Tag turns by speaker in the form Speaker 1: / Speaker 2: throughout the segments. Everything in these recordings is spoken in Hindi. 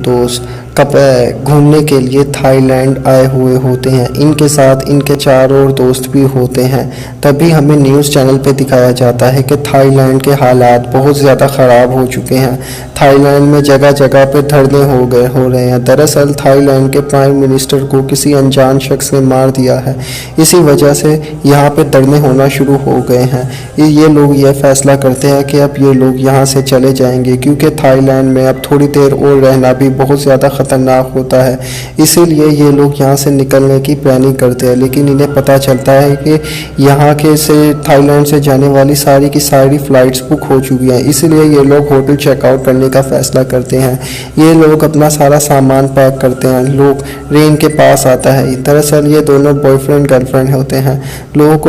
Speaker 1: दोस्त घूमने के लिए थाईलैंड आए हुए होते हैं। इनके साथ इनके 4 और दोस्त भी होते हैं। तभी हमें न्यूज़ चैनल पे दिखाया जाता है कि थाईलैंड के हालात बहुत ज़्यादा ख़राब हो चुके हैं। थाईलैंड में जगह जगह पे धरने हो रहे हैं। दरअसल थाईलैंड के प्राइम मिनिस्टर को किसी अनजान शख्स ने मार दिया है। इसी वजह से यहाँ पे धरने होना शुरू हो गए हैं। ये लोग ये फैसला करते हैं कि अब ये लोग यहाँ से चले जाएंगे, क्योंकि थाईलैंड में अब थोड़ी देर और रहना भी बहुत ज़्यादा खतरनाक होता है। इसीलिए ये लोग यहाँ से निकलने की प्लानिंग करते हैं। लेकिन इन्हें पता चलता है कि यहाँ के से थाईलैंड से जाने वाली सारी की सारी फ़्लाइट्स बुक हो चुकी हैं। इसीलिए ये लोग होटल चेकआउट करने का फ़ैसला करते हैं। ये लोग अपना सारा सामान पैक करते हैं। लोग रेन के पास आता है। दरअसल ये दोनों बॉयफ्रेंड गर्लफ्रेंड होते हैं। लोग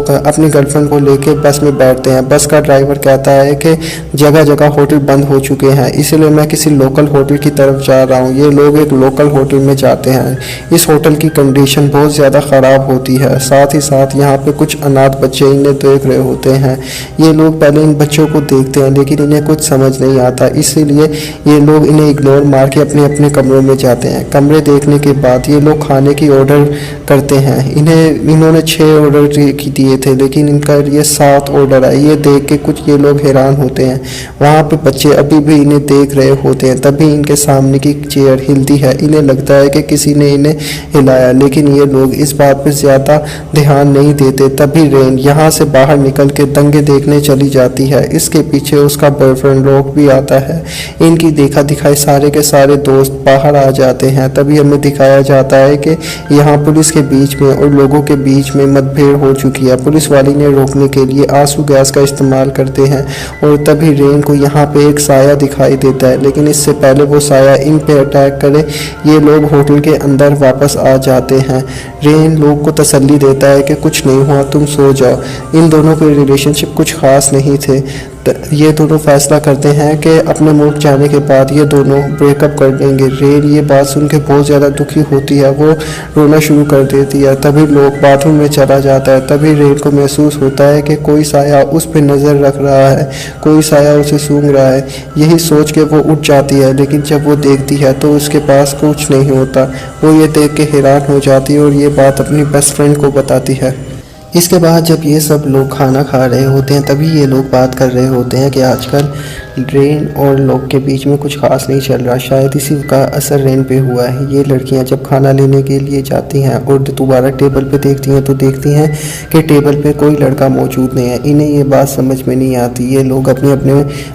Speaker 1: अपनी गर्लफ्रेंड को लेके बस में बैठते हैं। बस का ड्राइवर कहता है कि जगह जगह होटल बंद हो चुके हैं, इसलिए मैं किसी लोकल होटल की तरफ जा रहा हूँ। ये लोग एक लोकल होटल में जाते हैं। इस होटल की कंडीशन बहुत ज़्यादा ख़राब होती है। साथ ही साथ यहाँ पे कुछ अनाथ बच्चे इन्हें देख रहे होते हैं। ये लोग पहले इन बच्चों को देखते हैं, लेकिन इन्हें कुछ समझ नहीं आता। इसीलिए ये लोग इन्हें इग्नोर मार के अपने अपने कमरों में जाते हैं। कमरे देखने के बाद ये लोग खाने की ऑर्डर करते हैं। इन्होंने 6 ऑर्डर दिए थे, लेकिन इनका ये 7 ऑर्डर है। ये देख के कुछ ये लोग हैरान होते हैं। वहाँ पे बच्चे अभी भी इन्हें देख रहे होते हैं। तभी इनके सामने की चेयर हिलती है। इन्हें लगता है कि किसी ने इन्हें हिलाया, लेकिन ये लोग इस बात पर ज़्यादा ध्यान नहीं देते। तभी रेन यहाँ से बाहर निकल के दंगे देखने चली जाती है। इसके पीछे उसका बॉयफ्रेंड रॉक भी आता है। इनकी देखा दिखाई सारे के सारे दोस्त बाहर आ जाते हैं। तभी हमें दिखाया जाता है कि यहाँ पुलिस के बीच में और लोगों के बीच में मतभेद हो चुकी है। पुलिस वाली ने रोकने के लिए आंसू गैस का इस्तेमाल करते हैं और तभी रेन को यहाँ पे एक साया दिखाई देता है। लेकिन इससे पहले वो साया इन पे अटैक करे, ये लोग होटल के अंदर वापस आ जाते हैं। रेन लोग को तसल्ली देता है कि कुछ नहीं हुआ, तुम सो जाओ। इन दोनों के रिलेशनशिप कुछ खास नहीं थे। ये दोनों फैसला करते हैं कि अपने मुल्क जाने के बाद ये दोनों ब्रेकअप कर देंगे। रेन ये बात सुन के बहुत ज़्यादा दुखी होती है। वो रोना शुरू कर देती है। तभी लोग बाथरूम में चला जाता है। तभी रेन को महसूस होता है कि कोई साया उस पर नज़र रख रहा है, कोई साया उसे सूंघ रहा है। यही सोच के वो उठ जाती है, लेकिन जब वो देखती है तो उसके पास कुछ नहीं होता। वो ये देख के हैरान हो जाती है और ये बात अपनी बेस्ट फ्रेंड को बताती है। इसके बाद जब ये सब लोग खाना खा रहे होते हैं, तभी ये लोग बात कर रहे होते हैं कि आजकल रेन और लोग के बीच में कुछ खास नहीं चल रहा। शायद इसी का असर रेन पे हुआ है। ये लड़कियां जब खाना लेने के लिए जाती हैं और दोबारा टेबल पे देखती हैं तो देखती हैं कि टेबल पे कोई लड़का मौजूद नहीं है। इन्हें ये बात समझ में नहीं आती। ये लोग अपने अपने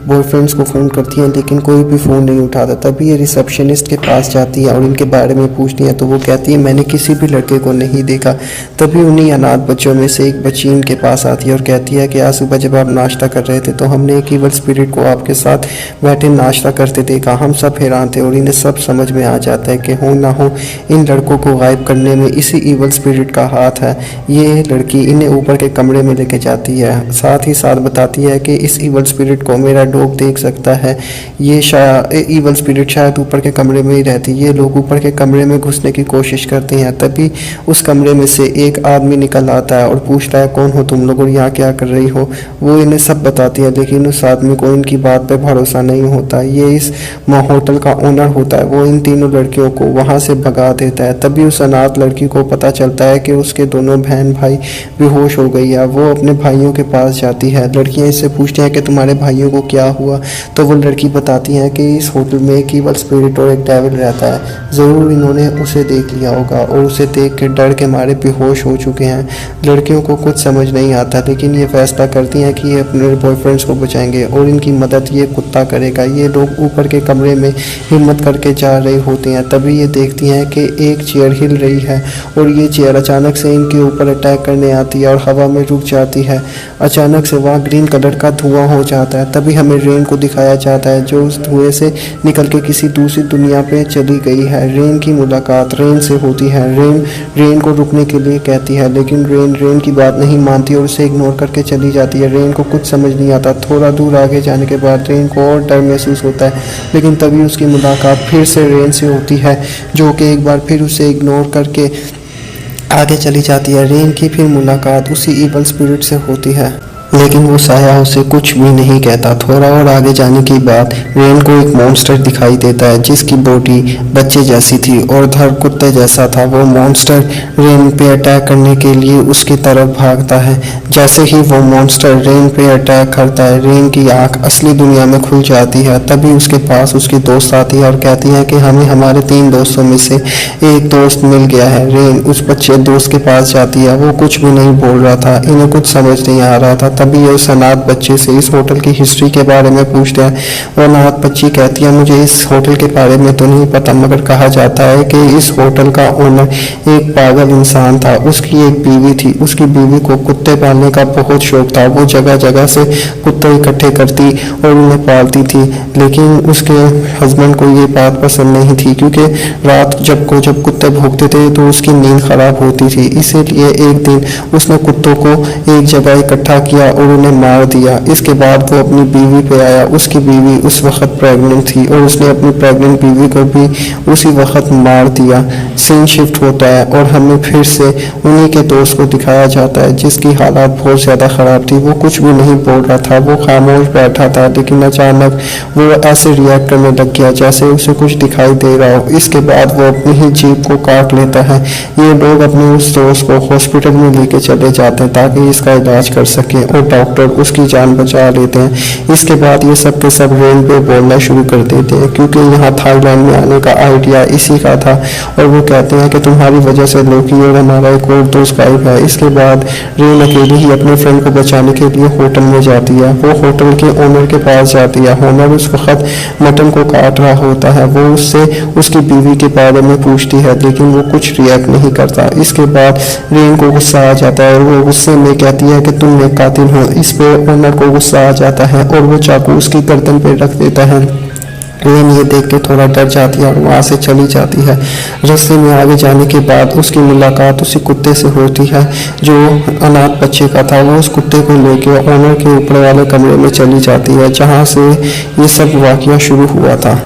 Speaker 1: बॉयफ्रेंड्स को फ़ोन करती हैं, लेकिन कोई भी फ़ोन नहीं उठाता। तभी ये रिसेप्शनिस्ट के पास जाती हैं और इनके बारे में पूछती हैं, तो वो कहती है मैंने किसी भी लड़के को नहीं देखा। तभी उन्हीं अनाथ बच्चों में से एक बच्ची इनके पास आती है और कहती है कि आज सुबह जब आप नाश्ता कर रहे थे तो हमने एक इवल स्पिरिट को आपके साथ बैठे नाश्ता करते देखा। हम सब हैरान थे और इन्हें सब समझ में आ जाता है कि हो ना हो इन लड़कों को गायब करने में इसी इवल स्पिरिट का हाथ है। ये लड़की इन्हें ऊपर के कमरे में लेके जाती है। साथ ही साथ बताती है कि इस इवल स्पिरिट को मेरा डॉग देख सकता है। ये इवल स्पिरिट शायद ऊपर के कमरे में ही रहती है। ये लोग ऊपर के कमरे में घुसने की कोशिश करते हैं। तभी उस कमरे में से एक आदमी निकल आता है और पूछता है कौन हो तुम लोग और यहाँ क्या कर रही हो। वो इन्हें सब बताती है, लेकिन उस आदमी को इनकी बात पे भरोसा नहीं होता। ये इस होटल का ओनर होता है। वो इन तीनों लड़कियों को वहाँ से भगा देता है। तभी उस अनाथ लड़की को पता चलता है कि उसके दोनों बहन भाई बेहोश हो गई है। वो अपने भाइयों के पास जाती है। लड़कियाँ इससे पूछती हैं कि तुम्हारे भाइयों को क्या हुआ। तो वो लड़की बताती है कि इस होटल में एक इवल स्पिरिट और एक डेविल रहता है। ज़रूर इन्होंने उसे देख लिया होगा और उसे देख के डर के मारे बेहोश हो चुके हैं। लड़कियों को कुछ समझ नहीं आता, लेकिन ये फैसला करती हैं कि ये अपने बॉयफ्रेंड्स को बचाएंगे और इनकी मदद ये कुत्ता करेगा। ये लोग ऊपर के कमरे में हिम्मत करके जा रहे होते हैं। तभी ये देखती हैं कि एक चेयर हिल रही है और ये चेयर अचानक से इनके ऊपर अटैक करने आती है और हवा में रुक जाती है। अचानक से वहाँ ग्रीन कलर का धुआं हो जाता है। तभी हमें रेन को दिखाया जाता है जो उस धुएं से निकल के किसी दूसरी दुनिया पे चली गई है। रेन की मुलाकात रेन से होती है। रेन को रुकने के लिए कहती है, लेकिन रेन की बात नहीं मानती और उसे इग्नोर करके चली जाती है। रेन को कुछ समझ नहीं आता। थोड़ा दूर आगे जाने के बाद रेन को और डर महसूस होता है, लेकिन तभी उसकी मुलाकात फिर से रेन से होती है, जो कि एक बार फिर उसे इग्नोर करके आगे चली जाती है। रेन की फिर मुलाकात उसी इवल स्पिरिट से होती है। लेकिन वो साया उसे कुछ भी नहीं कहता। थोड़ा और आगे जाने के बाद रेन को एक मॉन्स्टर दिखाई देता है जिसकी बॉडी बच्चे जैसी थी और धड़ कुत्ते जैसा था। वो मॉन्स्टर रेन पे अटैक करने के लिए उसकी तरफ भागता है। जैसे ही वो मॉन्स्टर रेन पे अटैक करता है, रेन की आंख असली दुनिया में खुल जाती है। तभी उसके पास उसकी दोस्त आती है और कहती है कि हमें हमारे 3 दोस्तों में से एक दोस्त मिल गया है। रेन उस बच्चे दोस्त के पास जाती है। वो कुछ भी नहीं बोल रहा था, इन्हें कुछ समझ नहीं आ रहा था। तभी ये उस अनाथ बच्चे से इस होटल की हिस्ट्री के बारे में पूछते हैं। वो अनाथ बच्ची कहती है मुझे इस होटल के बारे में तो नहीं पता, मगर कहा जाता है कि इस होटल का ओनर एक पागल इंसान था। उसकी एक बीवी थी। उसकी बीवी को कुत्ते पालने का बहुत शौक था। वो जगह जगह से कुत्ते इकट्ठे करती और उन्हें पालती थी। लेकिन उसके हस्बैंड को ये बात पसंद नहीं थी, क्योंकि रात जब कुत्ते भौंकते थे तो उसकी नींद खराब होती थी। इसीलिए एक दिन उसने कुत्तों को एक जगह इकट्ठा किया और उन्हें मार दिया। इसके बाद वो अपनी बीवी पे आया। उसकी बीवी उस वक्त प्रेग्नेंट थी और उसने अपनी प्रेग्नेंट बीवी को भी उसी वक्त मार दिया। सीन शिफ्ट होता है और हमें फिर से उन्हीं के दोस्त को दिखाया जाता है जिसकी हालात बहुत ज़्यादा ख़राब थी। वो कुछ भी नहीं बोल रहा था, वो खामोश बैठा था, लेकिन अचानक वो ऐसे रिएक्ट करने लग गया जैसे उसे कुछ दिखाई दे रहा हो। इसके बाद वो अपनी ही जीभ को काट लेता है। ये लोग अपने उस दोस्त को हॉस्पिटल में लेके चले जाते हैं ताकि इसका इलाज कर सकें और डॉक्टर उसकी जान बचा लेते हैं। इसके बाद ये सब के सब रेन पे बोलना शुरू कर देते हैं, क्योंकि यहाँ थाईलैंड में आने का आइडिया इसी का था। और वो कहते हैं कि तुम्हारी वजह से लोकी और हमारा एक और दोस्त गायब है। इसके बाद रेन अकेली ही अपने फ्रेंड को बचाने के लिए होटल में जाती है। वो होटल के ओनर के पास जाती है। ओनर उस वक्त मटन को काट रहा होता है। वो उससे उसकी बीवी के बारे में पूछती है, लेकिन वो कुछ रिएक्ट नहीं करता। इसके बाद रेन को गुस्सा आ जाता है और वो गुस्से में कहती है कि तुम एक कातिल हो। इस पे ओनर को गुस्सा आ जाता है और वो चाकू उसकी गर्दन पे रख देता है। रेन ये देख के थोड़ा डर जाती है और वहाँ से चली जाती है। रास्ते में आगे जाने के बाद उसकी मुलाकात उसी कुत्ते से होती है जो अनाथ बच्चे का था। वो उस कुत्ते को लेके ओनर के ऊपर वाले कमरे में चली जाती है जहाँ से ये सब वाकया शुरू हुआ था।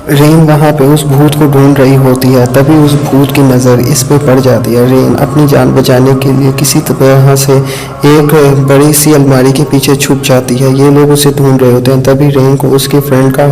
Speaker 1: रेन वहाँ पे उस भूत को ढूंढ रही होती है। तभी उस भूत की नज़र इस पे पड़ जाती है। रेन अपनी जान बचाने के लिए किसी तरह से एक बड़ी सी अलमारी के पीछे छुप जाती है। ये लोग उसे ढूंढ रहे होते हैं। तभी रेन को उसके फ्रेंड का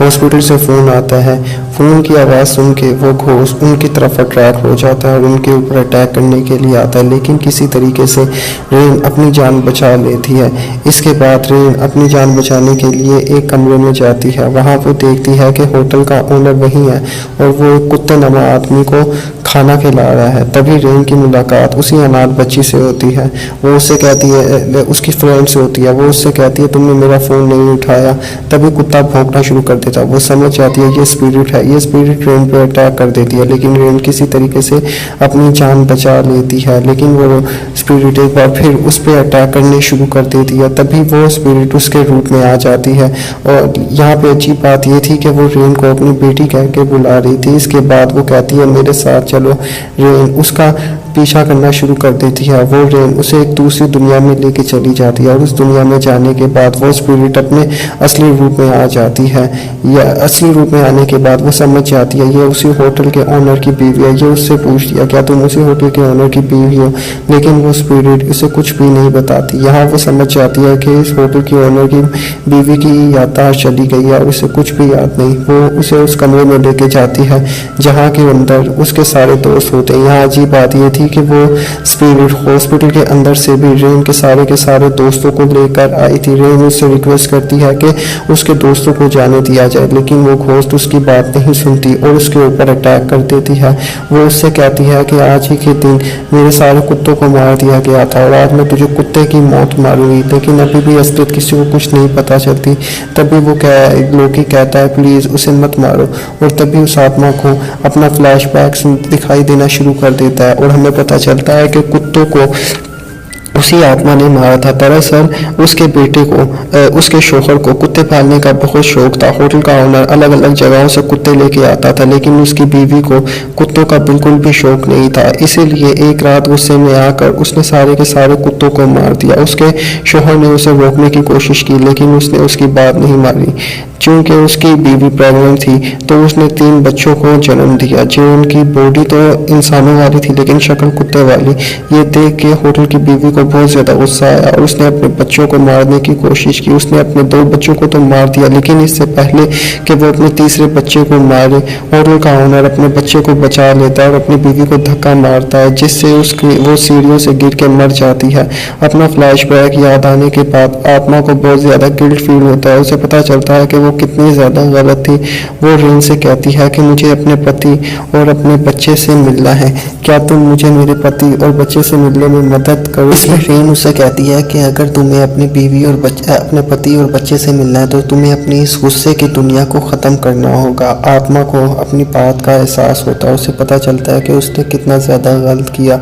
Speaker 1: हॉस्पिटल से फ़ोन आता है। फ़ोन की आवाज़ सुन के वो घोस्ट उनकी तरफ अट्रैक्ट हो जाता है और उनके ऊपर अटैक करने के लिए आता है, लेकिन किसी तरीके से रेन अपनी जान बचा लेती है। इसके बाद रेन अपनी जान बचाने के लिए एक कमरे में जाती है। वहाँ वो देखती है कि होटल का ओनर वही है और वो एक कुत्ते नमा आदमी को खाना खिला रहा है। तभी रेन की मुलाकात उसी अनाथ बच्ची से होती है। वो उससे कहती है, उसकी फ्रेंड से होती है। वो उससे कहती है तुमने मेरा फ़ोन नहीं उठाया। तभी कुत्ता भौंकना शुरू कर देता है। वो समझ जाती है ये स्पिरिट है। ये स्पिरिट रेन पे अटैक कर देती है, लेकिन रेन किसी तरीके से अपनी जान बचा लेती है। लेकिन वो स्पिरिट एक बार फिर उस पर अटैक करने शुरू कर देती है। तभी वो स्पिरिट उसके रूप में आ जाती है। और यहाँ पे अच्छी बात ये थी कि वो रेन को अपनी बेटी कह के बुला रही थी। इसके बाद वो कहती है मेरे साथ चलो। रेन उसका पीछा करना शुरू कर देती है। वो रेन उसे एक दूसरी दुनिया में लेके चली जाती है और उस दुनिया में जाने के बाद वो स्पिरिट अपने असली रूप में आ जाती है। या असली रूप में आने के बाद वो समझ जाती है ये उसी होटल के ओनर की बीवी है। ये उससे पूछती है क्या तुम उसी होटल के ओनर की बीवी हो, लेकिन वो स्पिरिट उसे कुछ भी नहीं बताती। यहाँ वो समझ जाती है कि इस होटल की ओनर की बीवी की याददाश्त चली गई है और उसे कुछ भी याद नहीं। वो उसे उस कमरे में लेके जाती है जहाँ के अंदर उसके सारे दोस्त होते हैं। यहाँ अजीब बात ये थी कि वो स्पिरिट हॉस्पिटल के अंदर से भी रेन के सारे दोस्तों को लेकर आई थी। रेन उससे रिक्वेस्ट करती है कि उसके दोस्तों को जाने दिया जाए, लेकिन वो घोस्ट उसकी बात नहीं सुनती और उसके ऊपर अटैक कर देती है। वो उससे कहती है कि आज ही के दिन मेरे सारे कुत्तों को मार दिया गया था और आज मैं तुझे कुत्ते की मौत मारूंगी, लेकिन अभी भी असलियत किसी को कुछ नहीं पता चलती। तभी वो लोकी कहता है प्लीज़ उसे मत मारो, और तभी उस आत्मा को अपना फ्लैशबैक दिखाई देना शुरू कर देता है और हमें पता चलता है कि कुत्तों को उसी आत्मा ने मारा था। दरअसल उसके बेटे को उसके शोहर को कुत्ते पालने का बहुत शौक था। होटल का ओनर अलग अलग जगहों से कुत्ते लेके आता था, लेकिन उसकी बीवी को कुत्तों का बिल्कुल भी शौक नहीं था। इसीलिए एक रात गुस्से में आकर उसने सारे के सारे कुत्तों को मार दिया। उसके शोहर ने उसे रोकने की कोशिश की, लेकिन उसने उसकी बात नहीं मानी। चूँकि उसकी बीवी प्रेग्नेंट थी तो उसने 3 बच्चों को जन्म दिया, जो उनकी बॉडी तो इंसानों वाली थी लेकिन शक्ल कुत्ते वाली। ये देख के होटल की बीवी को बहुत ज़्यादा गुस्सा आया और उसने अपने बच्चों को मारने की कोशिश की। उसने अपने 2 बच्चों को तो मार दिया, लेकिन इससे पहले कि वो अपने तीसरे बच्चे को मारे, होटल का ओनर अपने बच्चे को बचा लेता है और अपनी बीवी को धक्का मारता है, जिससे उसकी वो सीढ़ियों से गिर के मर जाती है। अपना फ्लैशबैक याद आने के बाद आत्मा को बहुत ज़्यादा गिल्ट फील होता है। उसे पता चलता है कि वो कितनी ज़्यादा गलत थी। वो रेन से कहती है कि मुझे अपने पति और अपने बच्चे से मिलना है, क्या तुम मुझे मेरे पति और बच्चे से मिलने में मदद करो। इसमें रेन उससे कहती है कि अगर तुम्हें अपनी बीवी और अपने पति और बच्चे से मिलना है तो तुम्हें अपनी इस गुस्से की दुनिया को ख़त्म करना होगा। आत्मा को अपनी बात का एहसास होता है। उसे पता चलता है कि उसने कितना ज़्यादा गलत किया।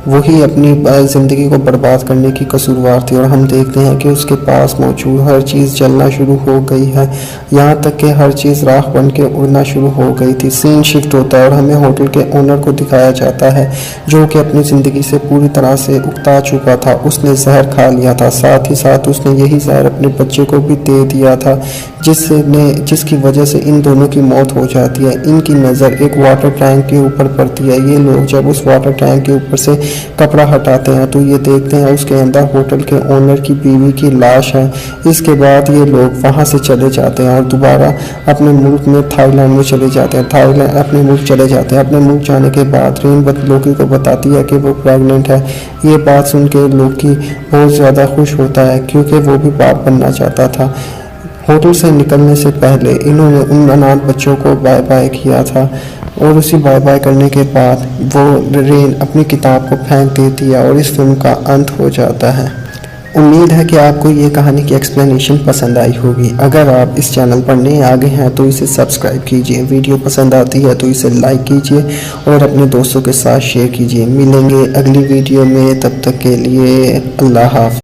Speaker 1: वही अपनी ज़िंदगी को बर्बाद करने की कसूरवार थी। और हम देखते हैं कि उसके पास मौजूद हर चीज़ जलना शुरू हो गई है, यहाँ तक कि हर चीज़ राख बन के उड़ना शुरू हो गई थी। सीन शिफ्ट होता है और हमें होटल के ओनर को दिखाया जाता है, जो कि अपनी ज़िंदगी से पूरी तरह से उकता चुका था। उसने जहर खा लिया था, साथ ही साथ उसने यही जहर अपने बच्चे को भी दे दिया था, जिसकी वजह से इन दोनों की मौत हो जाती है। इनकी नज़र एक वाटर टैंक के ऊपर पड़ती है। ये लोग जब उस वाटर टैंक के ऊपर से कपड़ा हटाते हैं तो ये देखते हैं उसके अंदर होटल के ओनर की बीवी की लाश है। इसके बाद ये लोग वहाँ से चले जाते हैं और दोबारा अपने मुल्क में थाईलैंड में चले जाते हैं। अपने मुल्क चले जाते हैं। अपने मुल्क जाने के बाद रेन लोकी को बताती है कि वो प्रेग्नेंट है। ये बात सुन के लोकी बहुत ज़्यादा खुश होता है, क्योंकि वो भी बाप बनना चाहता था। होटल से निकलने से पहले इन्होंने उन अनाथ बच्चों को बाय बाय किया था और उसी बाय बाय करने के बाद वो रेन अपनी किताब को फेंक देती है और इस फिल्म का अंत हो जाता है। उम्मीद है कि आपको ये कहानी की एक्सप्लेनेशन पसंद आई होगी। अगर आप इस चैनल पर नए आ गए हैं तो इसे सब्सक्राइब कीजिए, वीडियो पसंद आती है तो इसे लाइक कीजिए और अपने दोस्तों के साथ शेयर कीजिए। मिलेंगे अगली वीडियो में, तब तक के लिए अल्लाह हाफ़िज़।